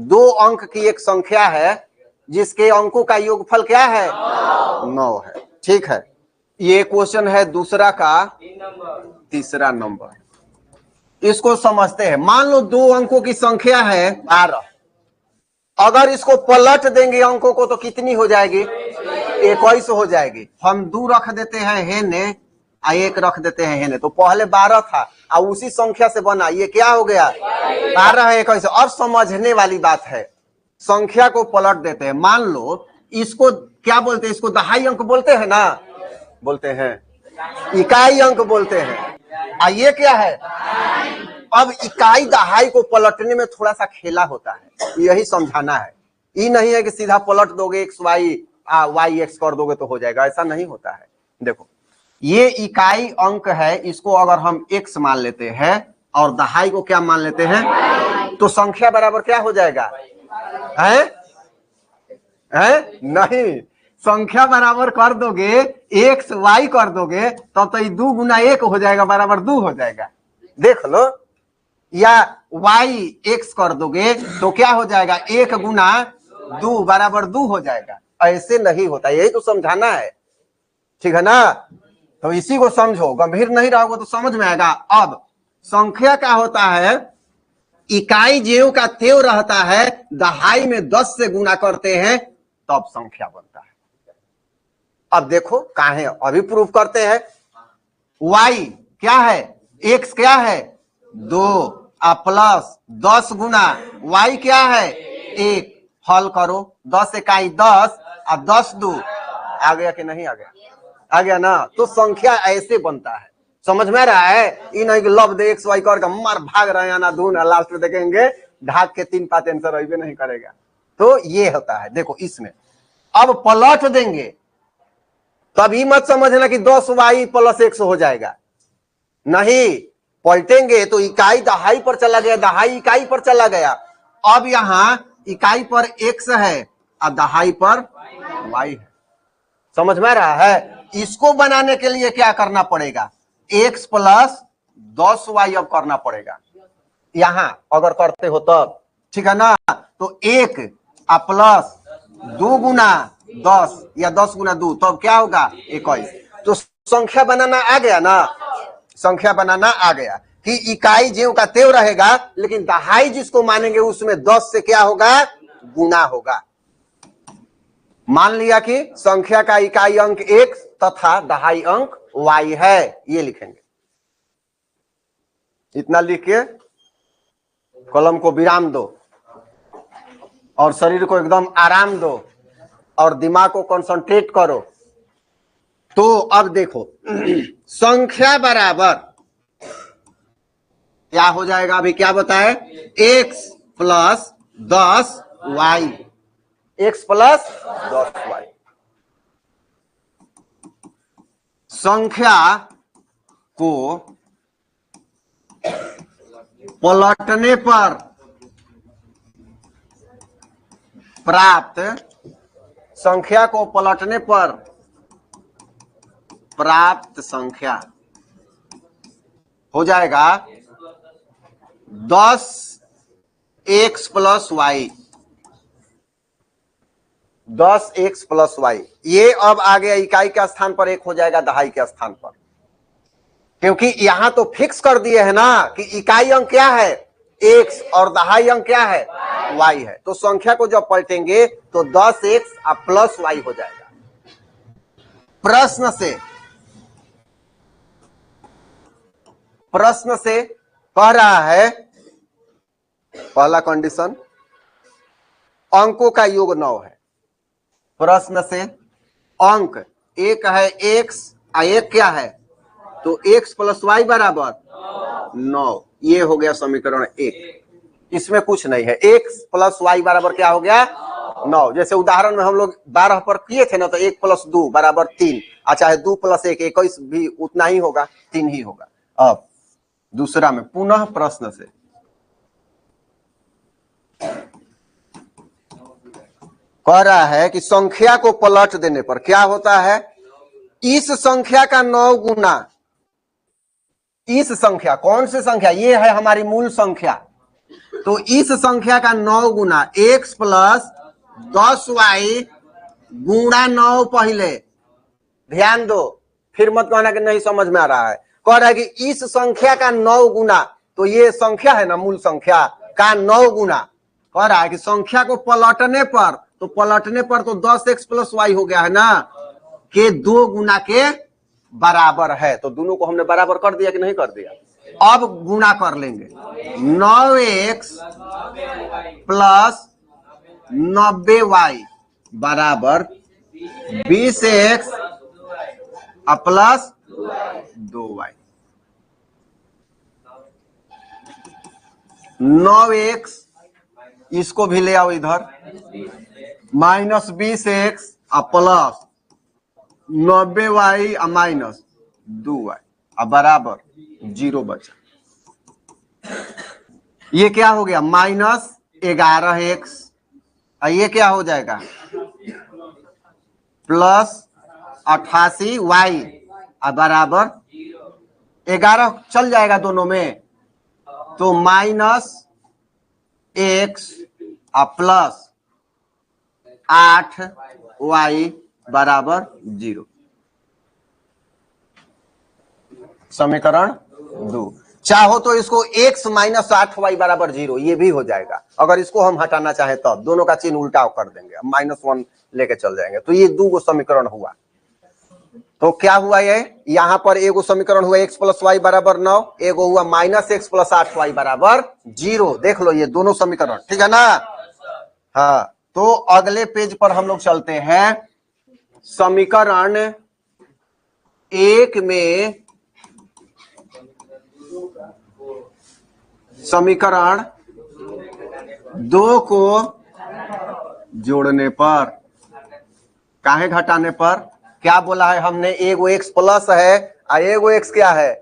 2 अंक की एक संख्या है जिसके अंकों का योगफल क्या है? 9 है। ठीक है, ये क्वेश्चन है दूसरा का 3रा नंबर। इसको समझते हैं। मान लो 2 अंकों की संख्या है 12, अगर इसको पलट देंगे अंकों को तो कितनी हो जाएगी? 21 हो जाएगी। हम 2 रख देते हैं हेने और 1 रख देते हैं हेने, तो पहले 12 था और उसी संख्या से बना, ये क्या हो गया? 12 है 21। अब समझने वाली बात है, संख्या को पलट देते हैं। मान लो इसको क्या बोलते हैं? इसको दहाई अंक बोलते हैं ना? बोलते हैं, इकाई अंक बोलते हैं। और ये क्या है? अब इकाई दहाई को पलटने में थोड़ा सा खेला होता है, यही समझाना है। ये नहीं है कि सीधा पलट दोगे एक्स वाई वाई एक्स कर दोगे तो हो जाएगा, ऐसा नहीं होता है। देखो, ये इकाई अंक है, इसको अगर हम एक्स मान लेते हैं और दहाई को क्या मान लेते हैं, तो संख्या बराबर क्या हो जाएगा? है नहीं, संख्या बराबर कर दोगे एक्स वाई कर दोगे तब तो ये 2 गुना 1 हो जाएगा, बराबर 2 हो जाएगा। देख लो, या वाई एक्स कर दोगे तो क्या हो जाएगा? 1 गुना 2 बराबर 2 हो जाएगा। ऐसे नहीं होता, यही तो समझाना है, ठीक है ना? तो इसी को समझो, गंभीर नहीं रहोगे तो समझ में आएगा। अब संख्या क्या होता है? इकाई ज्यों का त्यों रहता है, दहाई में 10 से गुना करते हैं तब संख्या बनता है। अब देखो काहे, अभी प्रूफ करते हैं। y क्या है? x क्या है? 2 प्लस 10 गुना y क्या है? 1। हल करो, 10 इकाई 10 और 10 2 आ गया कि नहीं आ गया? आ गया ना? तो संख्या ऐसे बनता है, समझ में आ रहा है? ये नहीं कि लब दे एक्स वाई करके मर भाग रहे हैं ना धून, लास्ट में देखेंगे ढाक के 3 पात आंसर अभी नहीं करेगा। तो ये होता है। देखो इसमें अब पलट देंगे, तभी मत समझना कि 10 वाई प्लस 1 हो जाएगा, नहीं। पलटेंगे तो इकाई दहाई पर चला गया, दहाई इकाई पर चला गया। अब यहां इकाई पर x है और दहाई पर y है, समझ में आ रहा है? इसको बनाने के लिए क्या करना पड़ेगा? x प्लस 10y अब करना पड़ेगा, यहां अगर करते हो तब, ठीक है ना? तो 1 प्लस 2 गुना 10 या 10 गुना 2 तब क्या होगा? 21। तो संख्या बनाना आ गया ना? संख्या बनाना आ गया कि इकाई ज्यों का त्यों रहेगा, लेकिन दहाई जिसको मानेंगे उसमें 10 से क्या होगा? गुना होगा। मान लिया कि संख्या का इकाई अंक x तथा दहाई अंक y है, ये लिखेंगे। इतना लिख के कलम को विराम दो और शरीर को एकदम आराम दो और दिमाग को कंसंट्रेट करो। तो अब देखो संख्या बराबर क्या हो जाएगा? अभी क्या बताए? x plus 10y, x plus 10y। संख्या को पलटने पर प्राप्त, संख्या को पलटने पर प्राप्त संख्या हो जाएगा 10x plus Y, 10x plus Y. ये अब आ गया इकाई के स्थान पर 1 हो जाएगा दहाई के स्थान पर, क्योंकि यहां तो फिक्स कर दिए है ना कि इकाई अंक क्या है? x और दहाई अंक क्या है? y है। तो संख्या को जब पलटेंगे तो 10x प्लस y हो जाएगा। प्रश्न से कह रहा है, पहला कंडीशन अंकों का योग 9 है। प्रश्न से अंक एक है x और एक क्या है? तो x प्लस वाई बराबर 9, ये हो गया समीकरण 1। इसमें कुछ नहीं है, x प्लस वाई बराबर क्या हो गया? 9। जैसे उदाहरण में हम लोग 12 पर किए थे ना, तो 1 प्लस 2 बराबर 3, चाहे 2 प्लस 1 21 भी उतना ही होगा, 3 ही होगा। अब दूसरा में पुनः प्रश्न से कह रहा है कि संख्या को पलट देने पर क्या होता है? इस संख्या का 9 गुना इस संख्या, कौन सी संख्या? ये है हमारी मूल संख्या, तो इस संख्या का 9 गुना x प्लस 10y गुणा 9 पहले। ध्यान दो, फिर मत कहना कि नहीं समझ में आ रहा है। कह रहा है कि इस संख्या का 9 गुना, तो ये संख्या है ना, मूल संख्या का 9 गुना। कह रहा है कि संख्या को पलटने पर, तो पलटने पर तो 10x प्लस वाई हो गया है ना, के 2 गुना के बराबर है। तो दोनों को हमने बराबर कर दिया कि नहीं कर दिया। अब गुणा कर लेंगे, 9x प्लस 90y बराबर 20x प्लस 2y। 9x इसको भी ले आओ इधर, minus 20x plus 90y minus 2y बराबर 0 बचा। ये क्या हो गया, माइनस 11x। ये क्या हो जाएगा, प्लस 88y बराबर 11 चल जाएगा दोनों में, तो माइनस x प्लस 8y बराबर 0। समीकरण 2। चाहो तो इसको x माइनस 8y बराबर 0 ये भी हो जाएगा। अगर इसको हम हटाना चाहें तब दोनों का चिन्ह उल्टा कर देंगे, -1 लेके चल जाएंगे। तो ये 2 समीकरण हुआ। तो क्या हुआ, ये यहां पर एगो समीकरण हुआ x प्लस वाई बराबर 9, एगो हुआ माइनस x प्लस 8y बराबर 0। देख लो ये दोनों समीकरण, ठीक है ना। हाँ, तो अगले पेज पर हम लोग चलते हैं। समीकरण 1 में, समीकरण 2 को जोड़ने पर, काहे घटाने पर, क्या बोला है हमने, एगो x प्लस है और एगो x क्या है,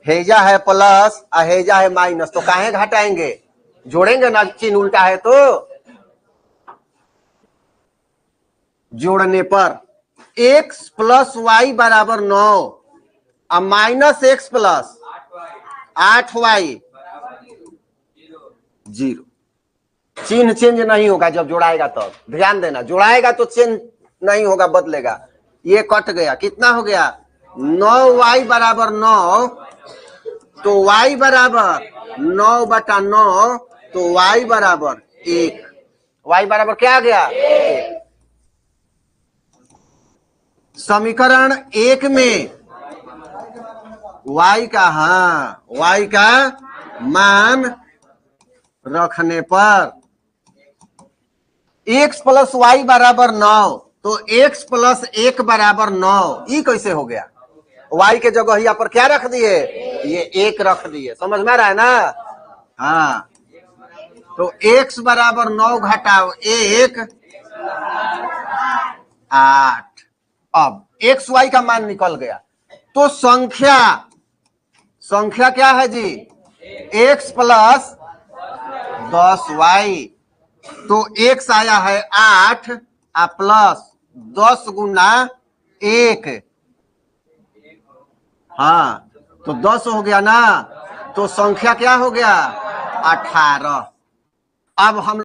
हेजा है प्लस और हेजा है माइनस। तो काहे घटाएंगे, जोड़ेंगे ना, चिन्ह उल्टा है तो। जोड़ने पर x प्लस वाई बराबर 9 और माइनस x प्लस 8y 0। चिन्ह चेंज नहीं होगा जब जोड़ाएगा तब, ध्यान देना। जोड़ाएगा तो चेंज नहीं होगा, बदलेगा। ये कट गया, कितना हो गया, 9y बराबर 9, तो y बराबर 9/9, तो y बराबर 1। y बराबर क्या आ गया, 1। समीकरण 1 में y का, हाँ, y का मान रखने पर x प्लस वाई बराबर 9, तो x प्लस 1 बराबर 9। ये कैसे हो गया, y के जगह यहाँ पर क्या रख दिए, ये 1 रख दिए। समझ में आ रहा है ना। हाँ, तो x बराबर 9 घटाओ 1 8। अब x y का मान निकल गया, तो संख्या क्या है जी, x प्लस 10y। तो x आया है 8 प्लस 10 गुना 1, हाँ, तो 10 हो गया ना। तो संख्या क्या हो गया, 18। अब हम